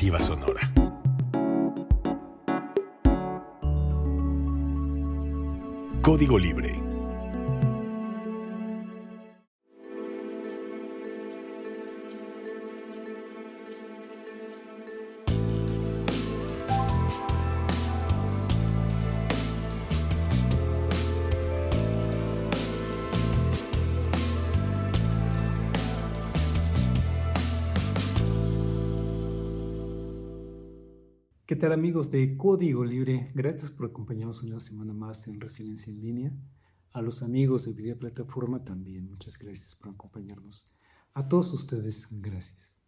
Alternativa Sonora. Código Libre. ¿Qué tal, amigos de Código Libre? Gracias por acompañarnos una semana más en Resiliencia en Línea. A los amigos de Video Plataforma también, muchas gracias por acompañarnos. A todos ustedes, gracias.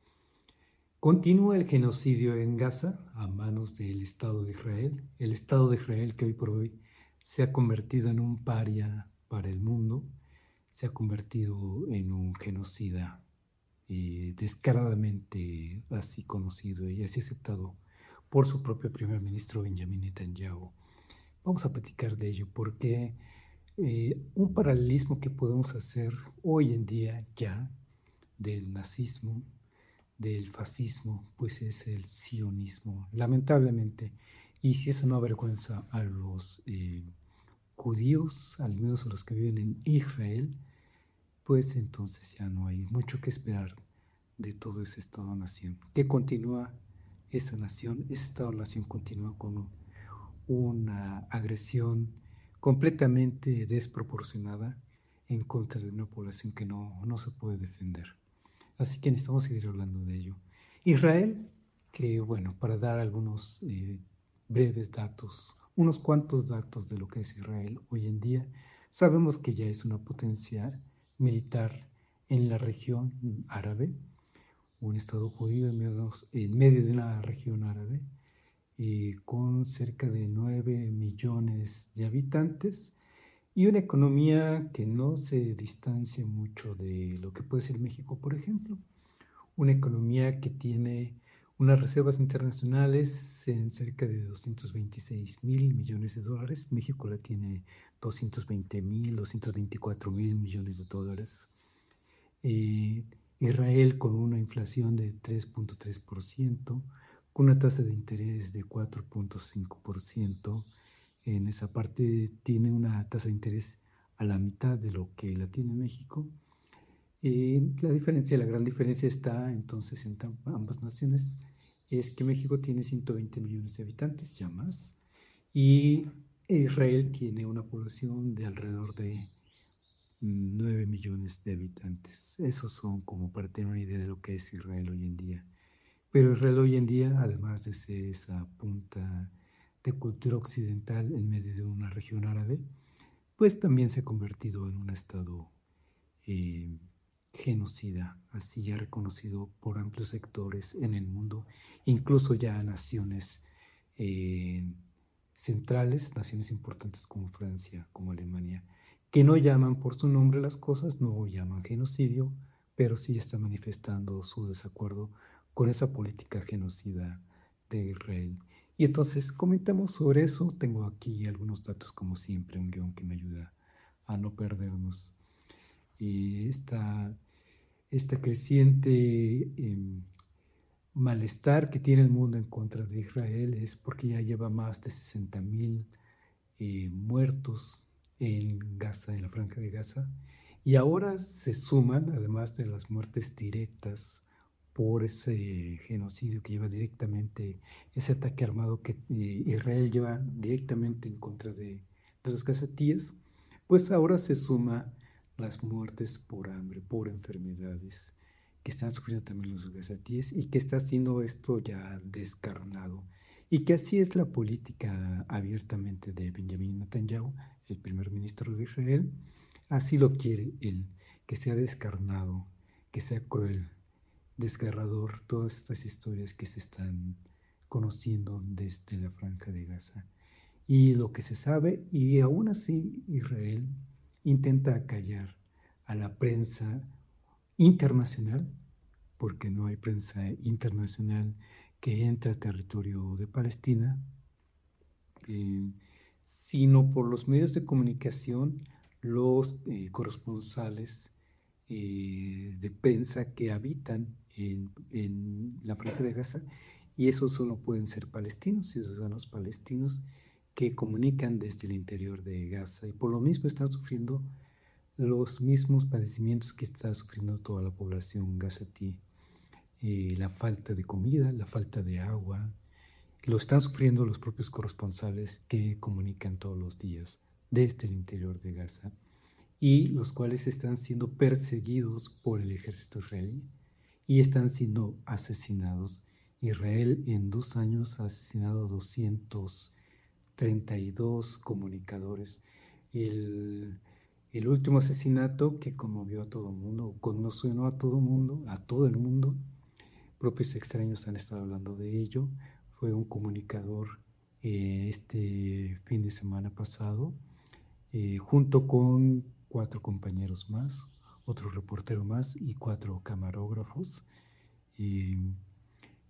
Continúa el genocidio en Gaza a manos del Estado de Israel. El Estado de Israel que hoy por hoy se ha convertido en un paria para el mundo, se ha convertido en un genocida descaradamente así conocido y así aceptado por su propio primer ministro Benjamin Netanyahu. Vamos a platicar de ello porque un paralelismo que podemos hacer hoy en día ya del nazismo, del fascismo, pues es el sionismo, lamentablemente. Y si eso no avergüenza a los judíos, al menos a los que viven en Israel, pues entonces ya no hay mucho que esperar de todo ese Estado-nación. Que continúa esa nación, ese Estado-nación continúa con una agresión completamente desproporcionada en contra de una población que no se puede defender. Así que necesitamos seguir hablando de ello. Israel, que bueno, para dar algunos breves datos, unos cuantos datos de lo que es Israel hoy en día, sabemos que ya es una potencia militar en la región árabe, un estado judío en medio de una región árabe, con cerca de 9 millones de habitantes y una economía que no se distancia mucho de lo que puede ser México, por ejemplo. Una economía que tiene unas reservas internacionales en cerca de 226 mil millones de dólares. México la tiene 220 mil, 224 mil millones de dólares. Israel con una inflación de 3.3%, con una tasa de interés de 4.5%. En esa parte tiene una tasa de interés a la mitad de lo que la tiene México. La gran diferencia está entonces en ambas naciones, es que México tiene 120 millones de habitantes, ya más, y Israel tiene una población de alrededor de 9 millones de habitantes. Esos son como para tener una idea de lo que es Israel hoy en día. Pero Israel hoy en día, además de ser esa punta de cultura occidental en medio de una región árabe, pues también se ha convertido en un estado genocida, así ya reconocido por amplios sectores en el mundo, incluso ya naciones centrales, naciones importantes como Francia, como Alemania, que no llaman por su nombre las cosas, no llaman genocidio, pero sí están manifestando su desacuerdo con esa política genocida de Israel. Y entonces comentamos sobre eso. Tengo aquí algunos datos, como siempre, un guión que me ayuda a no perdernos. Esta creciente malestar que tiene el mundo en contra de Israel es porque ya lleva más de 60,000 muertos en Gaza, en la Franja de Gaza, y ahora se suman, además de las muertes directas por ese genocidio que lleva directamente, ese ataque armado que Israel lleva directamente en contra de los gazatíes, pues ahora se suma las muertes por hambre, por enfermedades que están sufriendo también los gazatíes y que está haciendo esto ya descarnado. Y que así es la política abiertamente de Benjamin Netanyahu, el primer ministro de Israel. Así lo quiere él, que sea descarnado, que sea cruel, desgarrador, todas estas historias que se están conociendo desde la Franja de Gaza. Y lo que se sabe, y aún así Israel intenta callar a la prensa internacional, porque no hay prensa internacional que entre a territorio de Palestina, sino por los medios de comunicación, los corresponsales de prensa que habitan en la Franja de Gaza Y eso solo pueden ser palestinos, ciudadanos palestinos que comunican desde el interior de Gaza y por lo mismo están sufriendo los mismos padecimientos que está sufriendo toda la población gazatí. La falta de comida, la falta de agua, lo están sufriendo los propios corresponsales que comunican todos los días desde el interior de Gaza y los cuales están siendo perseguidos por el ejército israelí y están siendo asesinados. Israel en 2 años ha asesinado a 232 comunicadores. El, el último asesinato que conmovió a todo el mundo, conmocionó a todo el mundo, propios extraños han estado hablando de ello, fue un comunicador este fin de semana pasado, junto con 4 compañeros más, otro reportero más y 4 camarógrafos.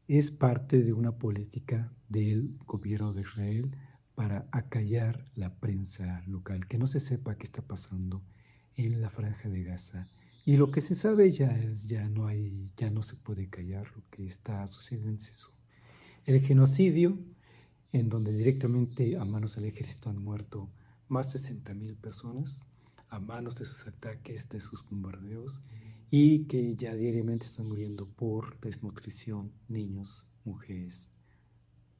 Es parte de una política del gobierno de Israel para acallar la prensa local, que no se sepa qué está pasando en la Franja de Gaza. Y lo que se sabe ya no se puede callar. Lo que está sucediendo es eso. El genocidio, en donde directamente a manos del ejército han muerto más de 60,000 personas, a manos de sus ataques, de sus bombardeos, y que ya diariamente están muriendo por desnutrición, niños, mujeres,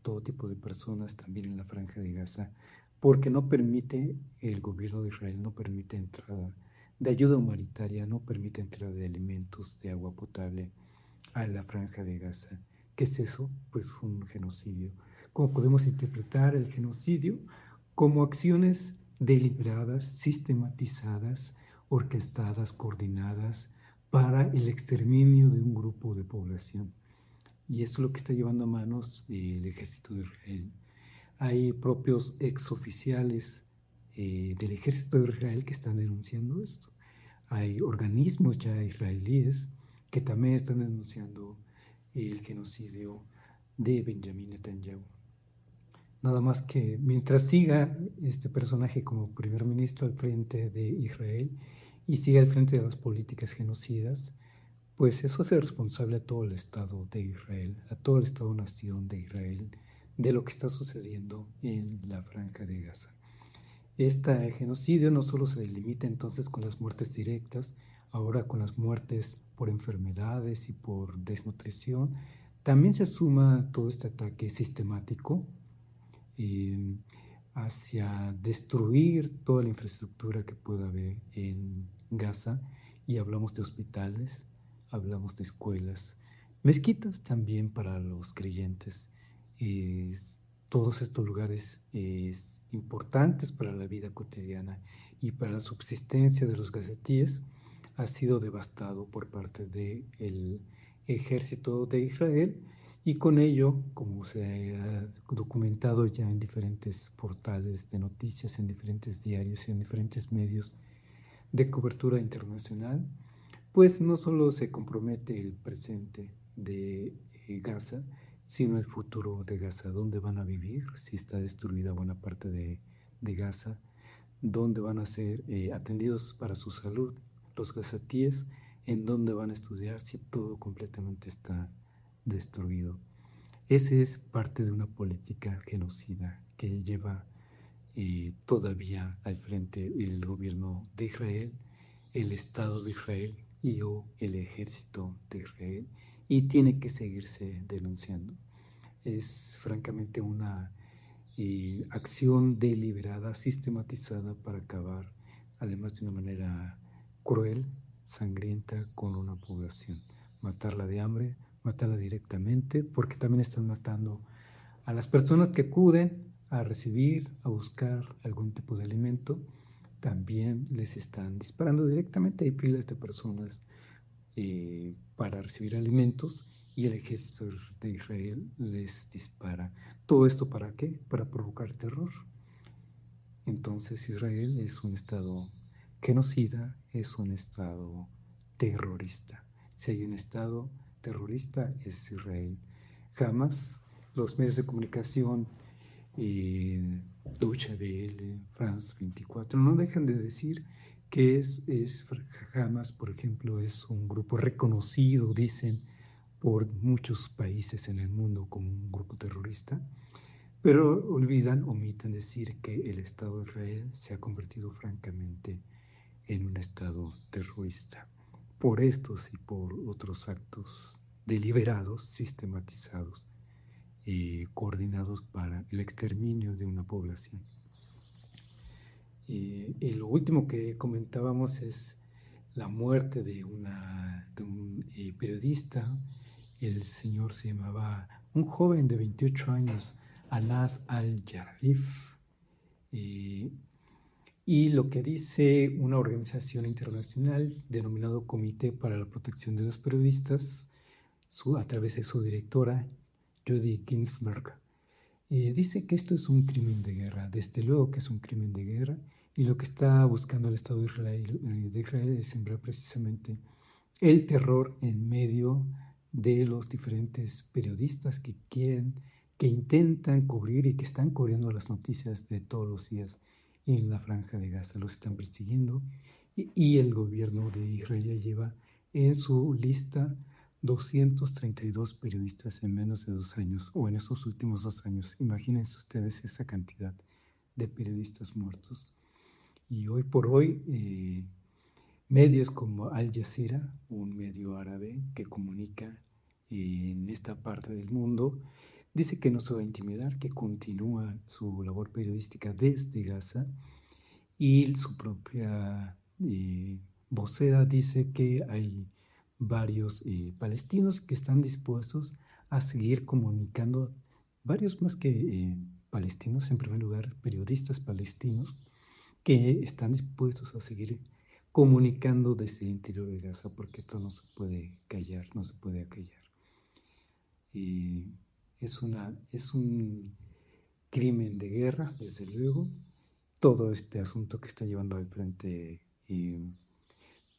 todo tipo de personas también en la Franja de Gaza, porque no permite, el gobierno de Israel no permite entrada de ayuda humanitaria, no permite entrada de alimentos, de agua potable a la Franja de Gaza. ¿Qué es eso? Pues un genocidio. ¿Cómo podemos interpretar el genocidio? Como acciones deliberadas, sistematizadas, orquestadas, coordinadas para el exterminio de un grupo de población. Y esto es lo que está llevando a manos el ejército de Israel. Hay propios exoficiales del ejército de Israel que están denunciando esto. Hay organismos ya israelíes que también están denunciando el genocidio de Benjamín Netanyahu. Nada más que mientras siga este personaje como primer ministro al frente de Israel y siga al frente de las políticas genocidas, pues eso hace responsable a todo el Estado de Israel, a todo el Estado-nación de Israel, de lo que está sucediendo en la Franja de Gaza. Este genocidio no solo se delimita entonces con las muertes directas, ahora con las muertes por enfermedades y por desnutrición, también se suma todo este ataque sistemático eh, hacia destruir toda la infraestructura que pueda haber en Gaza, y hablamos de hospitales, hablamos de escuelas, mezquitas también para los creyentes. Todos estos lugares importantes para la vida cotidiana y para la subsistencia de los gazatíes ha sido devastado por parte del ejército de Israel, y con ello, como se ha documentado ya en diferentes portales de noticias, en diferentes diarios y en diferentes medios de cobertura internacional, pues no solo se compromete el presente de Gaza, sino el futuro de Gaza. ¿Dónde van a vivir si está destruida buena parte de Gaza? ¿Dónde van a ser atendidos para su salud los gazatíes? ¿En dónde van a estudiar si todo completamente está destruido? Ese es parte de una política genocida que lleva todavía al frente el gobierno de Israel, el Estado de Israel y o el ejército de Israel, y tiene que seguirse denunciando. Es francamente una acción deliberada, sistematizada para acabar, además de una manera cruel, sangrienta, con una población. Matarla de hambre, matarla directamente, porque también están matando a las personas que acuden a recibir, a buscar algún tipo de alimento. También les están disparando directamente. Hay filas de personas para recibir alimentos y el ejército de Israel les dispara. ¿Todo esto para qué? Para provocar terror. Entonces Israel es un estado genocida, es un estado terrorista. Si hay un estado terrorista es Israel. Jamás los medios de comunicación, Deutsche Welle, France 24, no dejan de decir que Hamas, por ejemplo, es un grupo reconocido, dicen, por muchos países en el mundo como un grupo terrorista, pero omiten decir que el Estado de Israel se ha convertido francamente en un Estado terrorista por estos y por otros actos deliberados, sistematizados y coordinados para el exterminio de una población. Y lo último que comentábamos es la muerte de un periodista. El señor se llamaba, un joven de 28 años, Anas al-Jarif. Y lo que dice una organización internacional denominado Comité para la Protección de los Periodistas, a través de su directora, Judy Ginsberg, dice que esto es un crimen de guerra. Desde luego que es un crimen de guerra, y lo que está buscando el Estado de Israel es sembrar precisamente el terror en medio de los diferentes periodistas que intentan cubrir y que están cubriendo las noticias de todos los días en la Franja de Gaza. Los están persiguiendo, y el gobierno de Israel ya lleva en su lista 232 periodistas en menos de 2 años, o en esos últimos 2 años. Imagínense ustedes esa cantidad de periodistas muertos. Y hoy por hoy, medios como Al Jazeera, un medio árabe que comunica en esta parte del mundo, dice que no se va a intimidar, que continúa su labor periodística desde Gaza, y su propia vocera dice que hay varios palestinos que están dispuestos a seguir comunicando, varios más que palestinos, en primer lugar periodistas palestinos, que están dispuestos a seguir comunicando desde el interior de Gaza, porque esto no se puede callar, no se puede acallar. Es un crimen de guerra, desde luego, todo este asunto que está llevando al frente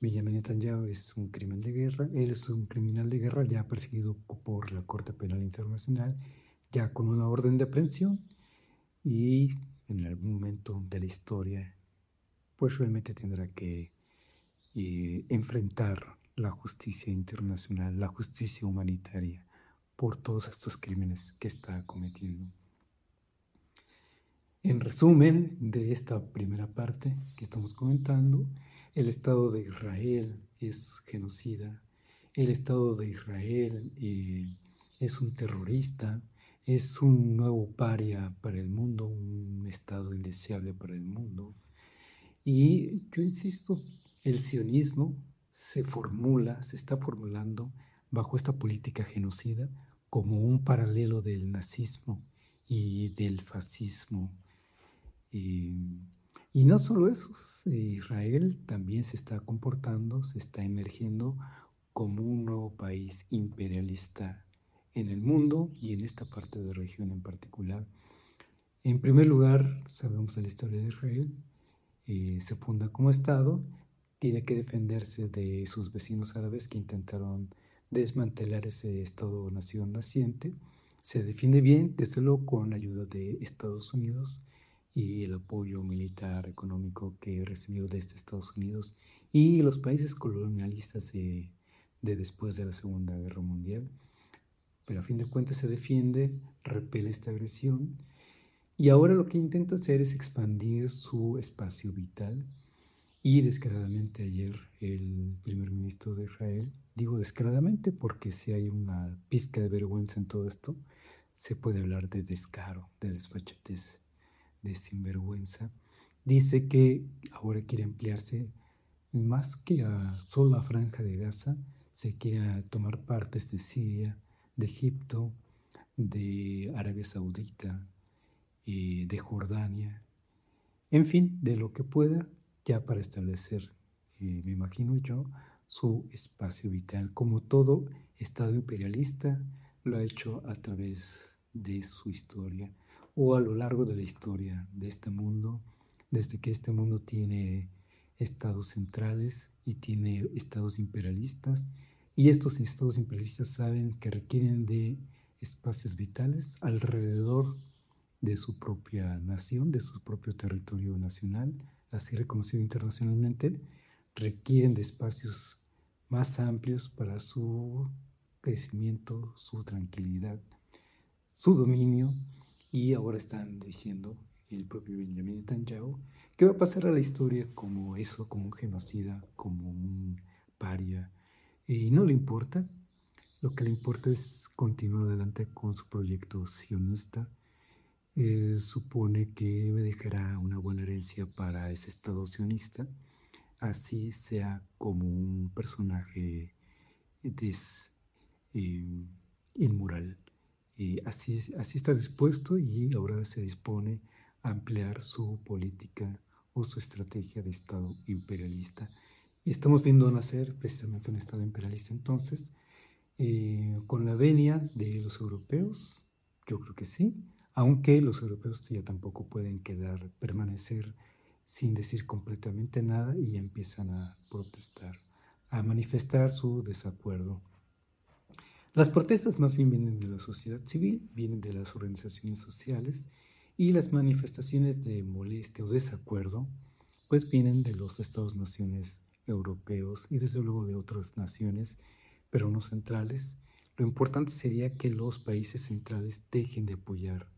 Benjamin Netanyahu. Es un crimen de guerra. Él es un criminal de guerra ya perseguido por la Corte Penal Internacional, ya con una orden de aprehensión, y en algún momento de la historia pues realmente tendrá que enfrentar la justicia internacional, la justicia humanitaria, por todos estos crímenes que está cometiendo. En resumen de esta primera parte que estamos comentando, el Estado de Israel es genocida, el Estado de Israel es un terrorista, es un nuevo paria para el mundo, un Estado indeseable para el mundo. Y yo insisto, el sionismo se está formulando bajo esta política genocida como un paralelo del nazismo y del fascismo. Y no solo eso, Israel también se está comportando, se está emergiendo como un nuevo país imperialista en el mundo y en esta parte de la región en particular. En primer lugar, sabemos de la historia de Israel. Se funda como Estado, tiene que defenderse de sus vecinos árabes que intentaron desmantelar ese Estado-nación naciente. Se defiende bien, desde luego, con la ayuda de Estados Unidos y el apoyo militar, económico que recibió desde Estados Unidos y los países colonialistas de después de la Segunda Guerra Mundial. Pero a fin de cuentas se defiende, repele esta agresión, y ahora lo que intenta hacer es expandir su espacio vital. Y descaradamente ayer el primer ministro de Israel, digo descaradamente porque si hay una pizca de vergüenza en todo esto, se puede hablar de descaro, de desfachatez, de sinvergüenza, dice que ahora quiere ampliarse más que a solo la Franja de Gaza, se quiere tomar partes de Siria, de Egipto, de Arabia Saudita, de Jordania, en fin, de lo que pueda, ya para establecer, me imagino yo, su espacio vital, como todo Estado imperialista lo ha hecho a través de su historia, o a lo largo de la historia de este mundo, desde que este mundo tiene estados centrales y tiene estados imperialistas, y estos estados imperialistas saben que requieren de espacios vitales alrededor de su propia nación, de su propio territorio nacional, así reconocido internacionalmente. Requieren de espacios más amplios para su crecimiento, su tranquilidad, su dominio, y ahora están diciendo el propio Benjamin Netanyahu que va a pasar a la historia como eso, como un genocida, como un paria, y no le importa. Lo que le importa es continuar adelante con su proyecto sionista. Supone que dejará una buena herencia para ese Estado sionista, así sea como un personaje des, eh, inmoral. Así está dispuesto, y ahora se dispone a ampliar su política o su estrategia de Estado imperialista. Y estamos viendo nacer precisamente un Estado imperialista entonces, con la venia de los europeos. Yo creo que sí, aunque los europeos ya tampoco pueden permanecer sin decir completamente nada, y ya empiezan a protestar, a manifestar su desacuerdo. Las protestas más bien vienen de la sociedad civil, vienen de las organizaciones sociales, y las manifestaciones de molestia o desacuerdo pues vienen de los estados-naciones europeos y desde luego de otras naciones, pero no centrales. Lo importante sería que los países centrales dejen de apoyar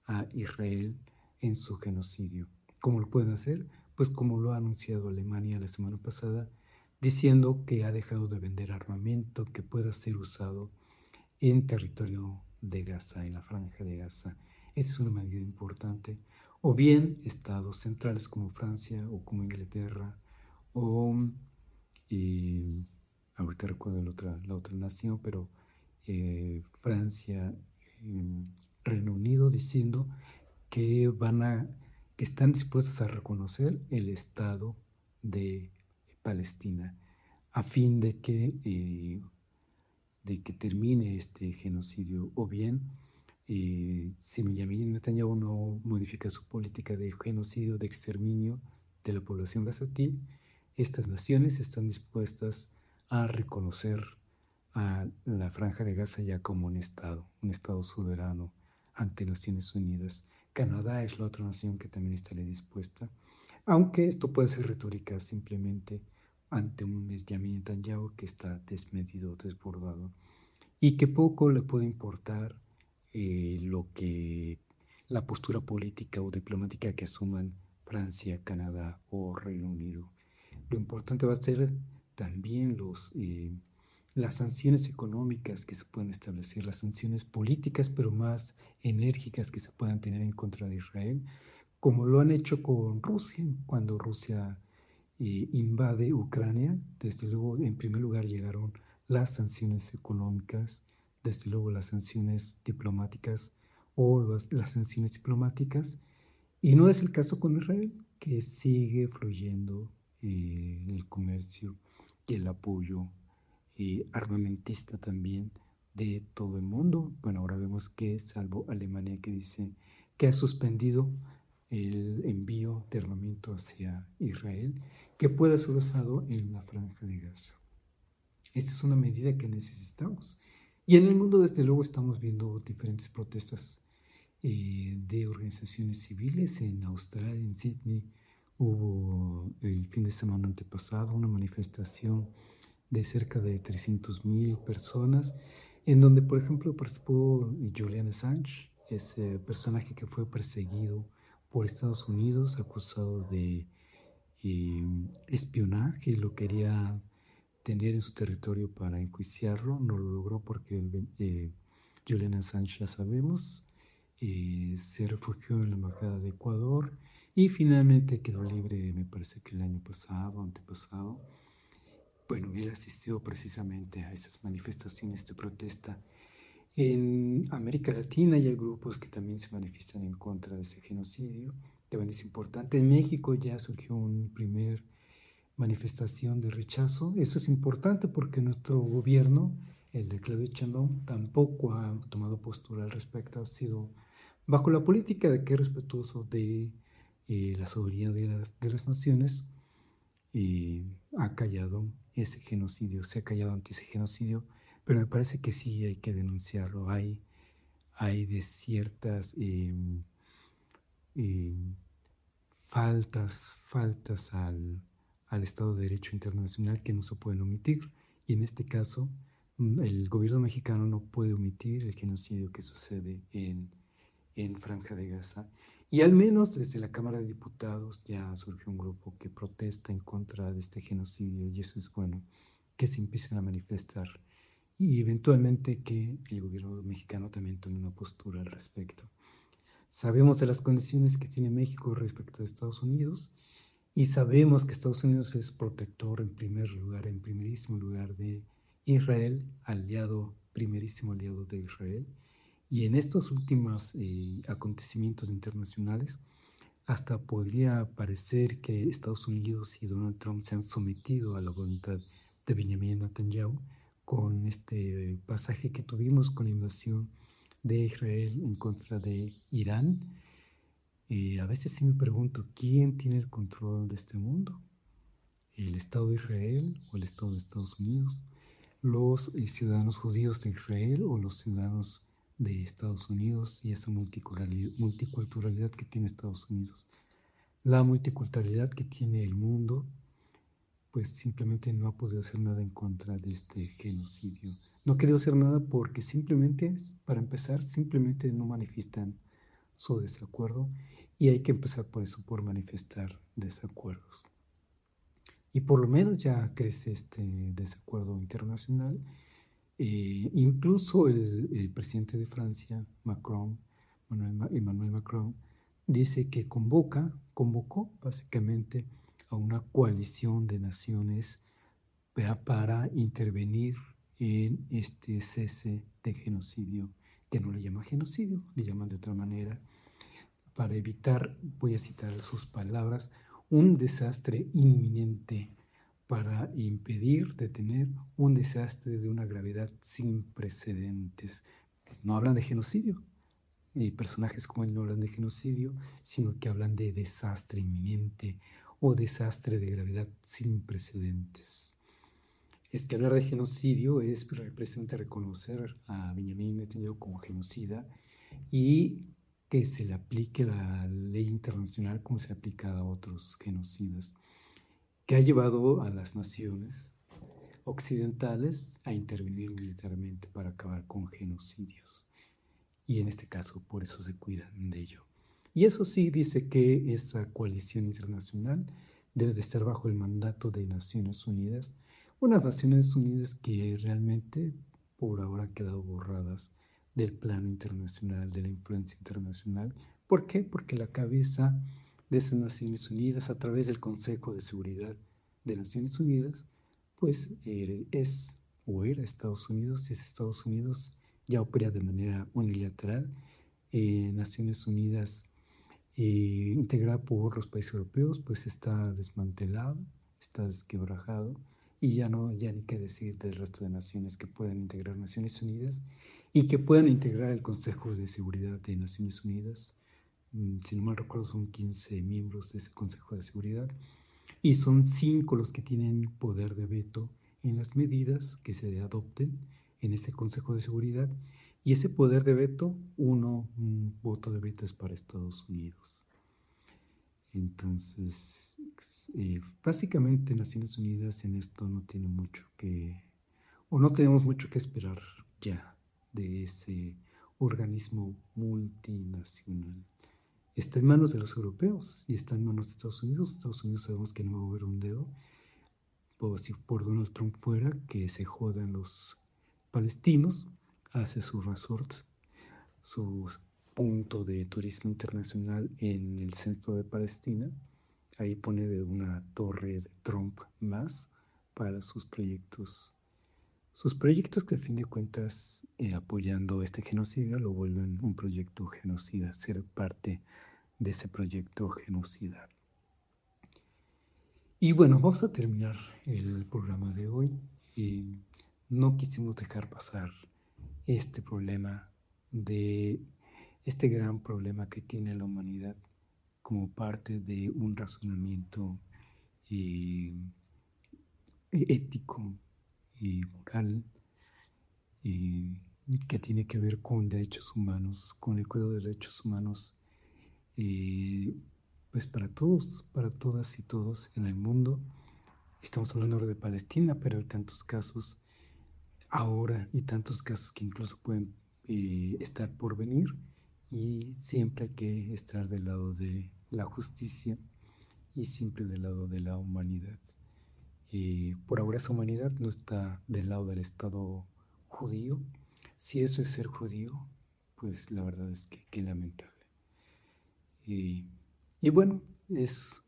a Israel en su genocidio. ¿Cómo lo pueden hacer? Pues como lo ha anunciado Alemania la semana pasada, diciendo que ha dejado de vender armamento que pueda ser usado en territorio de Gaza, en la franja de Gaza. Esa es una medida importante. O bien estados centrales como Francia o como Inglaterra o ahorita recuerdo la otra nación, pero Francia, Reino Unido, diciendo que que están dispuestos a reconocer el Estado de Palestina a fin de que termine este genocidio. O bien, si Benjamin Netanyahu no modifica su política de genocidio, de exterminio de la población gazatí, estas naciones están dispuestas a reconocer a la Franja de Gaza ya como un Estado soberano ante Naciones Unidas. Canadá es la otra nación que también estaría dispuesta, aunque esto puede ser retórica simplemente ante un Benjamin Netanyahu que está desmedido, desbordado, y que poco le puede importar la postura política o diplomática que asuman Francia, Canadá o Reino Unido. Lo importante va a ser también las sanciones económicas que se pueden establecer, las sanciones políticas, pero más enérgicas que se puedan tener en contra de Israel, como lo han hecho con Rusia, cuando Rusia invade Ucrania. Desde luego, en primer lugar llegaron las sanciones económicas, desde luego las sanciones diplomáticas o las sanciones diplomáticas, y no es el caso con Israel, que sigue fluyendo el comercio y el apoyo armamentista también de todo el mundo. Bueno, ahora vemos que, salvo Alemania, que dice que ha suspendido el envío de armamento hacia Israel, que pueda ser usado en la franja de Gaza. Esta es una medida que necesitamos. Y en el mundo, desde luego, estamos viendo diferentes protestas de organizaciones civiles. En Australia, en Sydney, hubo el fin de semana antepasado una manifestación de cerca de 300,000 personas, en donde, por ejemplo, participó Julian Assange, ese personaje que fue perseguido por Estados Unidos, acusado de espionaje, y lo quería tener en su territorio para enjuiciarlo. No lo logró porque Julian Assange, ya sabemos, se refugió en la Embajada de Ecuador y finalmente quedó libre, me parece que el año pasado, antepasado. Bueno, él asistió precisamente a esas manifestaciones de protesta. En América Latina ya hay grupos que también se manifiestan en contra de ese genocidio, también es importante. En México ya surgió una primer manifestación de rechazo. Eso es importante porque nuestro gobierno, el de Claudia Sheinbaum, tampoco ha tomado postura al respecto. Ha sido bajo la política de que es respetuoso de la soberanía de las naciones, y ha callado ese genocidio, se ha callado ante ese genocidio, pero me parece que sí hay que denunciarlo. Hay de ciertas eh, faltas al Estado de Derecho internacional que no se pueden omitir, y en este caso el gobierno mexicano no puede omitir el genocidio que sucede en Franja de Gaza. Y al menos desde la Cámara de Diputados ya surge un grupo que protesta en contra de este genocidio y eso es bueno, que se empiecen a manifestar y eventualmente que el gobierno mexicano también tome una postura al respecto. Sabemos de las condiciones que tiene México respecto a Estados Unidos y sabemos que Estados Unidos es protector en primer lugar, en primerísimo lugar de Israel, aliado, primerísimo aliado de Israel. Y en estos últimos acontecimientos internacionales, hasta podría parecer que Estados Unidos y Donald Trump se han sometido a la voluntad de Benjamin Netanyahu con este pasaje que tuvimos con la invasión de Israel en contra de Irán. A veces sí me pregunto, ¿quién tiene el control de este mundo? ¿El Estado de Israel o el Estado de Estados Unidos? ¿Los ciudadanos judíos de Israel o los ciudadanos de Estados Unidos y esa multiculturalidad que tiene Estados Unidos? La multiculturalidad que tiene el mundo, pues simplemente no ha podido hacer nada en contra de este genocidio. No ha querido hacer nada porque simplemente, para empezar, simplemente no manifiestan su desacuerdo y hay que empezar por eso, por manifestar desacuerdos. Y por lo menos ya crece este desacuerdo internacional. Incluso el presidente de Francia, Emmanuel Macron, dice que convocó básicamente a una coalición de naciones para intervenir en este cese de genocidio, que no le llama genocidio, le llaman de otra manera, para evitar, voy a citar sus palabras, un desastre inminente, para impedir, detener un desastre de una gravedad sin precedentes. No hablan de genocidio, personajes como él no hablan de genocidio, sino que hablan de desastre inminente o desastre de gravedad sin precedentes. Es que hablar de genocidio es precisamente reconocer a Benjamin Netanyahu como genocida y que se le aplique la ley internacional como se aplica a otros genocidas, que ha llevado a las naciones occidentales a intervenir militarmente para acabar con genocidios. Y en este caso, por eso se cuidan de ello. Y eso sí, dice que esa coalición internacional debe de estar bajo el mandato de Naciones Unidas, unas Naciones Unidas que realmente por ahora han quedado borradas del plano internacional, de la influencia internacional. ¿Por qué? Porque la cabeza de esas Naciones Unidas, a través del Consejo de Seguridad de Naciones Unidas, pues es o era Estados Unidos, y es Estados Unidos, ya opera de manera unilateral. Naciones Unidas, integrada por los países europeos, pues está desmantelado, está desquebrajado, y ya ni qué decir del resto de naciones que puedan integrar Naciones Unidas y que puedan integrar el Consejo de Seguridad de Naciones Unidas. Si no mal recuerdo, son 15 miembros de ese Consejo de Seguridad y son 5 los que tienen poder de veto en las medidas que se adopten en ese Consejo de Seguridad. Y ese poder de veto, un voto de veto es para Estados Unidos. Entonces, básicamente Naciones Unidas en esto no tiene mucho o no tenemos mucho que esperar ya de ese organismo multinacional. Está en manos de los europeos y está en manos de Estados Unidos. Estados Unidos sabemos que no va a mover un dedo. Si por Donald Trump fuera, que se jodan los palestinos, hace su resort, su punto de turismo internacional en el centro de Palestina. Ahí pone de una torre de Trump más para sus proyectos. Sus proyectos que a fin de cuentas, apoyando este genocidio, lo vuelven un proyecto genocida, ser parte de ese proyecto genocida. Y bueno, vamos a terminar el programa de hoy. No quisimos dejar pasar este problema este gran problema que tiene la humanidad como parte de un razonamiento ético y moral que tiene que ver con derechos humanos, con el cuidado de derechos humanos, pues para todos, para todas y todos en el mundo. Estamos hablando ahora de Palestina, pero hay tantos casos ahora y tantos casos que incluso pueden estar por venir, y siempre hay que estar del lado de la justicia y siempre del lado de la humanidad. Por ahora esa humanidad no está del lado del Estado judío. Si eso es ser judío, pues la verdad es que qué lamentable. Y bueno, es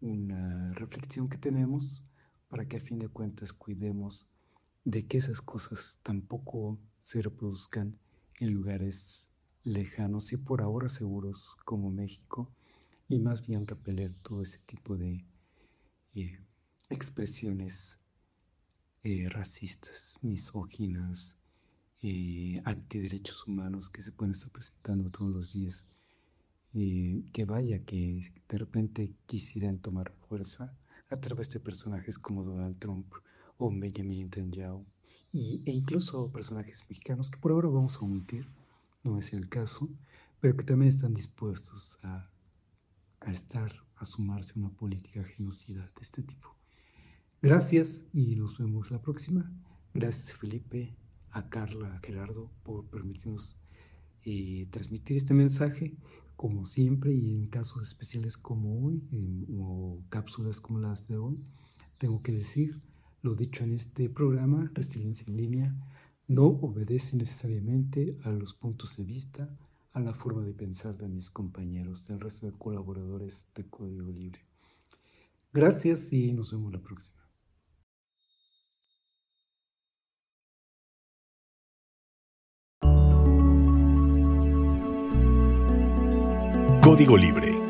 una reflexión que tenemos para que a fin de cuentas cuidemos de que esas cosas tampoco se reproduzcan en lugares lejanos y por ahora seguros como México, y más bien repeler todo ese tipo de eh, expresiones racistas, misóginas, antiderechos humanos que se pueden estar presentando todos los días. Que vaya, que de repente quisieran tomar fuerza a través de personajes como Donald Trump o Benjamin Netanyahu, e incluso personajes mexicanos que por ahora vamos a omitir, no es el caso, pero que también están dispuestos a sumarse a una política genocida de este tipo. Gracias y nos vemos la próxima. Gracias, Felipe, a Carla, a Gerardo, por permitirnos transmitir este mensaje, como siempre, y en casos especiales como hoy, o cápsulas como las de hoy. Tengo que decir, lo dicho en este programa, Resiliencia en Línea no obedece necesariamente a los puntos de vista, a la forma de pensar de mis compañeros, del resto de colaboradores de Código Libre. Gracias y nos vemos la próxima. Código Libre.